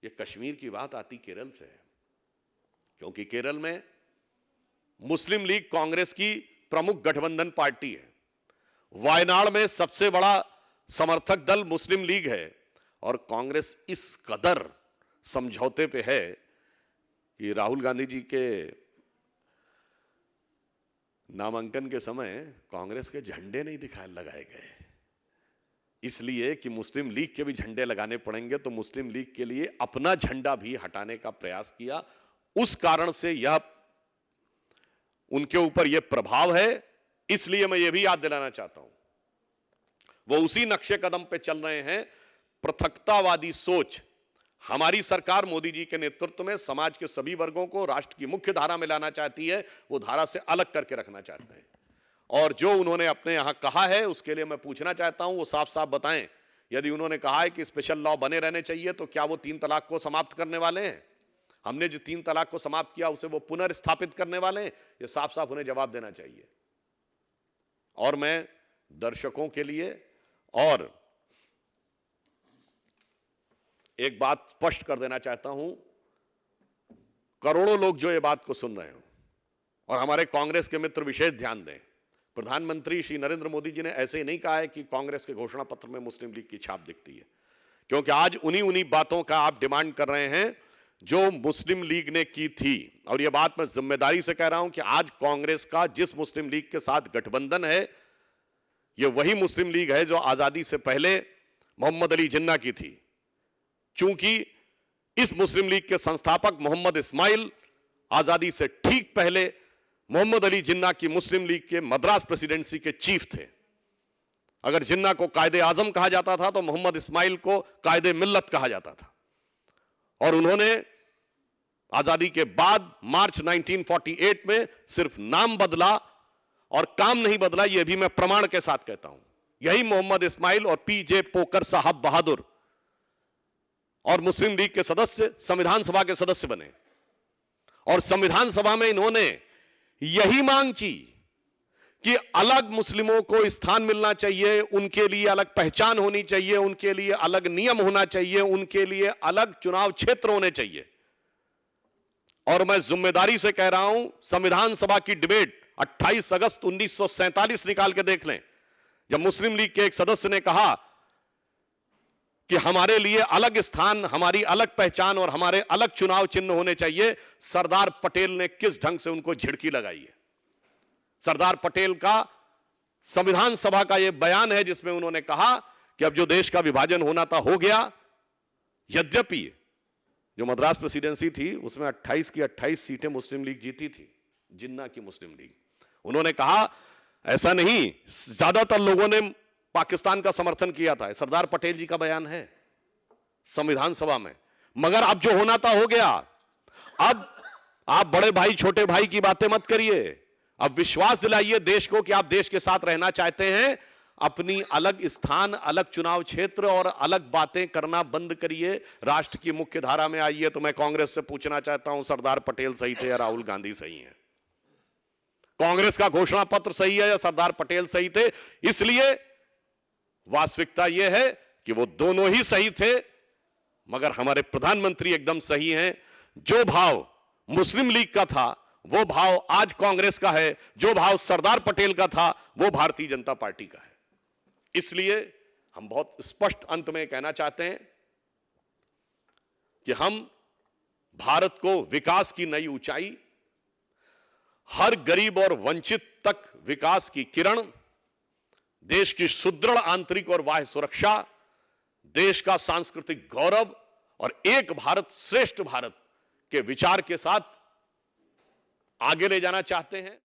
ये कश्मीर की बात आती केरल से है, क्योंकि केरल में मुस्लिम लीग कांग्रेस की प्रमुख गठबंधन पार्टी है। वायनाड में सबसे बड़ा समर्थक दल मुस्लिम लीग है और कांग्रेस इस कदर समझौते पे है कि राहुल गांधी जी के नामांकन के समय कांग्रेस के झंडे नहीं लगाए गए, इसलिए कि मुस्लिम लीग के भी झंडे लगाने पड़ेंगे, तो मुस्लिम लीग के लिए अपना झंडा भी हटाने का प्रयास किया। उस कारण से यह उनके ऊपर यह प्रभाव है। इसलिए मैं यह भी याद दिलाना चाहता हूं, वो उसी नक्शे कदम पे चल रहे हैं। पृथकतावादी सोच, हमारी सरकार मोदी जी के नेतृत्व में समाज के सभी वर्गों को राष्ट्र की मुख्य धारा में लाना चाहती है, वो धारा से अलग करके रखना चाहते हैं। और जो उन्होंने अपने यहां कहा है उसके लिए मैं पूछना चाहता हूं, वो साफ साफ बताएं। यदि उन्होंने कहा है कि स्पेशल लॉ बने रहने चाहिए, तो क्या वो 3 तलाक को समाप्त करने वाले हैं? हमने जो 3 तलाक को समाप्त किया उसे वो पुनर्स्थापित करने वाले हैं? ये साफ साफ उन्हें जवाब देना चाहिए। और मैं दर्शकों के लिए और एक बात स्पष्ट कर देना चाहता हूं, करोड़ों लोग जो ये बात को सुन रहे हो और हमारे कांग्रेस के मित्र विशेष ध्यान दें, प्रधानमंत्री श्री नरेंद्र मोदी जी ने ऐसे ही नहीं कहा है कि कांग्रेस के घोषणा पत्र में मुस्लिम लीग की छाप दिखती है, क्योंकि आज उन्हीं बातों का आप डिमांड कर रहे हैं जो मुस्लिम लीग ने की थी। और यह बात मैं जिम्मेदारी से कह रहा हूं कि आज कांग्रेस का जिस मुस्लिम लीग के साथ गठबंधन है, यह वही मुस्लिम लीग है जो आजादी से पहले मोहम्मद अली जिन्ना की थी। चूंकि इस मुस्लिम लीग के संस्थापक मोहम्मद इस्माइल आजादी से ठीक पहले मोहम्मद अली जिन्ना की मुस्लिम लीग के मद्रास प्रेसिडेंसी के चीफ थे। अगर जिन्ना को कायदे आजम कहा जाता था तो मोहम्मद इस्माइल को कायदे मिल्लत कहा जाता था। और उन्होंने आजादी के बाद मार्च 1948 में सिर्फ नाम बदला और काम नहीं बदला, यह भी मैं प्रमाण के साथ कहता हूं। यही मोहम्मद इस्माइल और पीजे पोकर साहब बहादुर और मुस्लिम लीग के सदस्य संविधान सभा के सदस्य बने और संविधान सभा में इन्होंने यही मांग की कि अलग मुस्लिमों को स्थान मिलना चाहिए, उनके लिए अलग पहचान होनी चाहिए, उनके लिए अलग नियम होना चाहिए, उनके लिए अलग चुनाव क्षेत्र होने चाहिए। और मैं जिम्मेदारी से कह रहा हूं, संविधान सभा की डिबेट 28 अगस्त 1947 निकाल के देख लें, जब मुस्लिम लीग के एक सदस्य ने कहा कि हमारे लिए अलग स्थान, हमारी अलग पहचान और हमारे अलग चुनाव चिन्ह होने चाहिए, सरदार पटेल ने किस ढंग से उनको झिड़की लगाई है। सरदार पटेल का संविधान सभा का यह बयान है जिसमें उन्होंने कहा कि अब जो देश का विभाजन होना था हो गया। यद्यपि जो मद्रास प्रेसिडेंसी थी उसमें 28 की 28 सीटें मुस्लिम लीग जीती थी, जिन्ना की मुस्लिम लीग। उन्होंने कहा ऐसा नहीं, ज्यादातर लोगों ने पाकिस्तान का समर्थन किया था। सरदार पटेल जी का बयान है संविधान सभा में। मगर अब जो होना था हो गया। अब आप बड़े भाई छोटे भाई की बातें मत करिए, अब विश्वास दिलाइए देश को कि आप देश के साथ रहना चाहते हैं। अपनी अलग स्थान, अलग चुनाव क्षेत्र और अलग बातें करना बंद करिए, राष्ट्र की मुख्य धारा में आइए। तो मैं कांग्रेस से पूछना चाहता हूं, सरदार पटेल सही थे या राहुल गांधी सही है? कांग्रेस का घोषणा पत्र सही है या सरदार पटेल सही थे? इसलिए वास्तविकता यह है कि वो दोनों ही सही थे, मगर हमारे प्रधानमंत्री एकदम सही हैं। जो भाव मुस्लिम लीग का था वो भाव आज कांग्रेस का है, जो भाव सरदार पटेल का था वो भारतीय जनता पार्टी का है। इसलिए हम बहुत स्पष्ट अंत में कहना चाहते हैं कि हम भारत को विकास की नई ऊंचाई, हर गरीब और वंचित तक विकास की किरण, देश की सुदृढ़ आंतरिक और बाह्य सुरक्षा, देश का सांस्कृतिक गौरव और एक भारत श्रेष्ठ भारत के विचार के साथ आगे ले जाना चाहते हैं।